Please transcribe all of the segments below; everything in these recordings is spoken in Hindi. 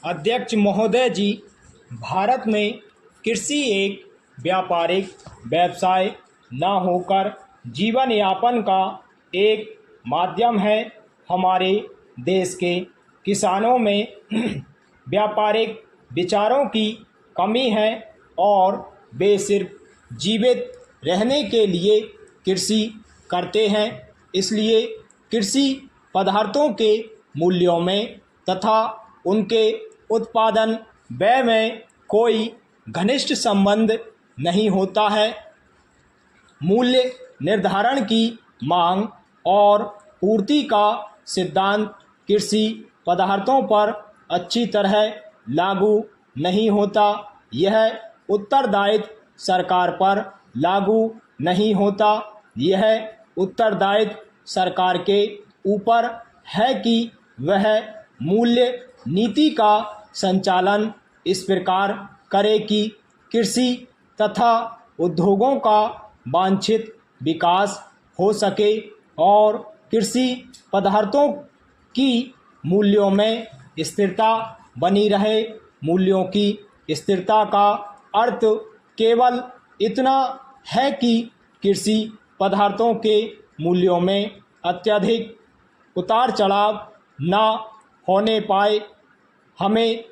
अध्यक्ष महोदय जी, भारत में कृषि एक व्यापारिक व्यवसाय न होकर जीवन यापन का एक माध्यम है। हमारे देश के किसानों में व्यापारिक विचारों की कमी है और वे सिर्फ जीवित रहने के लिए कृषि करते हैं। इसलिए कृषि पदार्थों के मूल्यों में तथा उनके उत्पादन व्यय में कोई घनिष्ठ संबंध नहीं होता है। मूल्य निर्धारण की मांग और पूर्ति का सिद्धांत कृषि पदार्थों पर अच्छी तरह लागू नहीं होता। यह उत्तरदायित्व सरकार पर लागू नहीं होता। यह उत्तरदायित्व सरकार के ऊपर है कि वह मूल्य नीति का संचालन इस प्रकार करे कि कृषि तथा उद्योगों का वांछित विकास हो सके और कृषि पदार्थों की मूल्यों में स्थिरता बनी रहे। मूल्यों की स्थिरता का अर्थ केवल इतना है कि कृषि पदार्थों के मूल्यों में अत्यधिक उतार चढ़ाव न होने पाए। हमें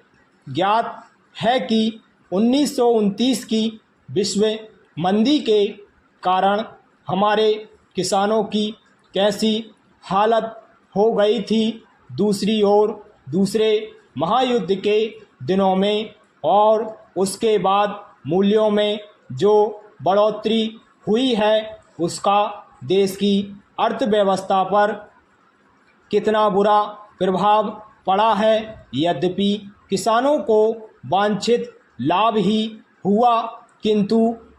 ज्ञात है कि 1929 की विश्व मंदी के कारण हमारे किसानों की कैसी हालत हो गई थी। दूसरी ओर दूसरे महायुद्ध के दिनों में और उसके बाद मूल्यों में जो बढ़ोतरी हुई है उसका देश की अर्थव्यवस्था पर कितना बुरा प्रभाव पड़ा है। यद्यपि किसानों को वांछित लाभ ही हुआ, किंतु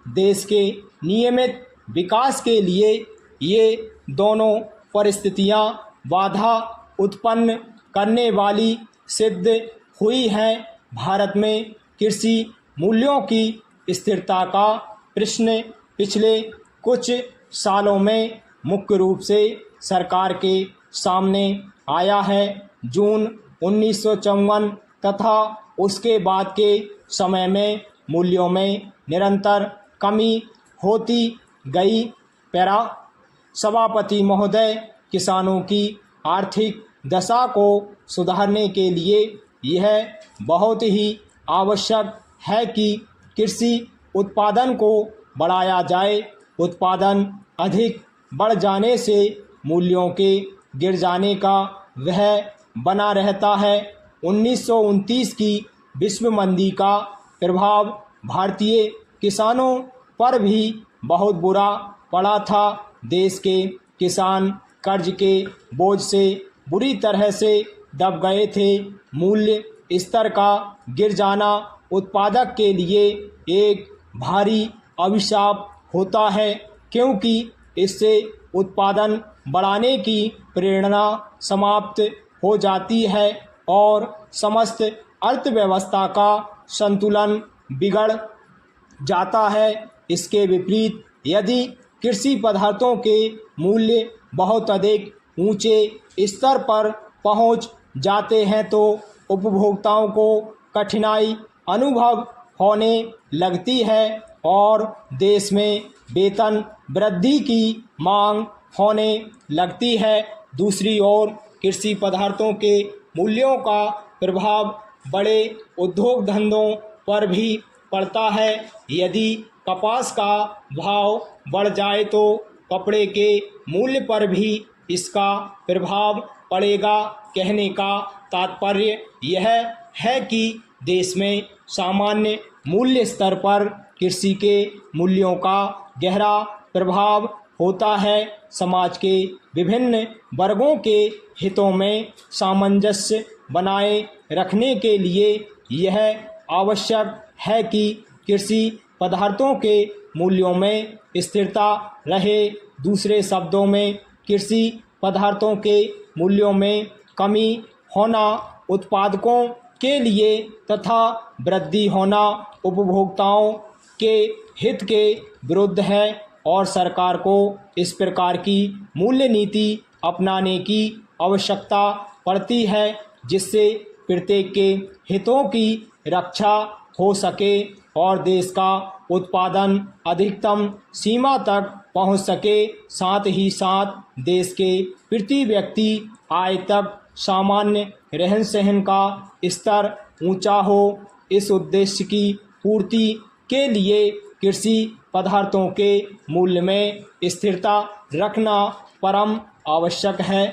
देश के नियमित विकास के लिए ये दोनों परिस्थितियां बाधा उत्पन्न करने वाली सिद्ध हुई हैं। भारत में कृषि मूल्यों की स्थिरता का प्रश्न पिछले कुछ सालों में मुख्य रूप से सरकार के सामने आया है। जून 1954 तथा उसके बाद के समय में मूल्यों में निरंतर कमी होती गई। पैरा सभापति महोदय, किसानों की आर्थिक दशा को सुधारने के लिए यह बहुत ही आवश्यक है कि कृषि उत्पादन को बढ़ाया जाए। उत्पादन अधिक बढ़ जाने से मूल्यों के गिर जाने का वह बना रहता है। 1929 की विश्व मंदी का प्रभाव भारतीय किसानों पर भी बहुत बुरा पड़ा था। देश के किसान कर्ज के बोझ से बुरी तरह से दब गए थे। मूल्य स्तर का गिर जाना उत्पादक के लिए एक भारी अभिशाप होता है, क्योंकि इससे उत्पादन बढ़ाने की प्रेरणा समाप्त हो जाती है और समस्त अर्थव्यवस्था का संतुलन बिगड़ जाता है। इसके विपरीत यदि कृषि पदार्थों के मूल्य बहुत अधिक ऊंचे स्तर पर पहुंच जाते हैं तो उपभोक्ताओं को कठिनाई अनुभव होने लगती है और देश में वेतन वृद्धि की मांग होने लगती है। दूसरी ओर कृषि पदार्थों के मूल्यों का प्रभाव बड़े उद्योग धंधों पर भी पड़ता है। यदि कपास का भाव बढ़ जाए तो कपड़े के मूल्य पर भी इसका प्रभाव पड़ेगा। कहने का तात्पर्य यह है कि देश में सामान्य मूल्य स्तर पर कृषि के मूल्यों का गहरा प्रभाव होता है। समाज के विभिन्न वर्गों के हितों में सामंजस्य बनाए रखने के लिए यह आवश्यक है कि कृषि पदार्थों के मूल्यों में स्थिरता रहे। दूसरे शब्दों में कृषि पदार्थों के मूल्यों में कमी होना उत्पादकों के लिए तथा वृद्धि होना उपभोक्ताओं के हित के विरुद्ध है और सरकार को इस प्रकार की मूल्य नीति अपनाने की आवश्यकता पड़ती है। जिससे प्रत्येक के हितों की रक्षा हो सके और देश का उत्पादन अधिकतम सीमा तक पहुंच सके, साथ ही साथ देश के प्रति व्यक्ति आय तक सामान्य रहन सहन का स्तर ऊंचा हो। इस उद्देश्य की पूर्ति के लिए कृषि पदार्थों के मूल्य में स्थिरता रखना परम आवश्यक है।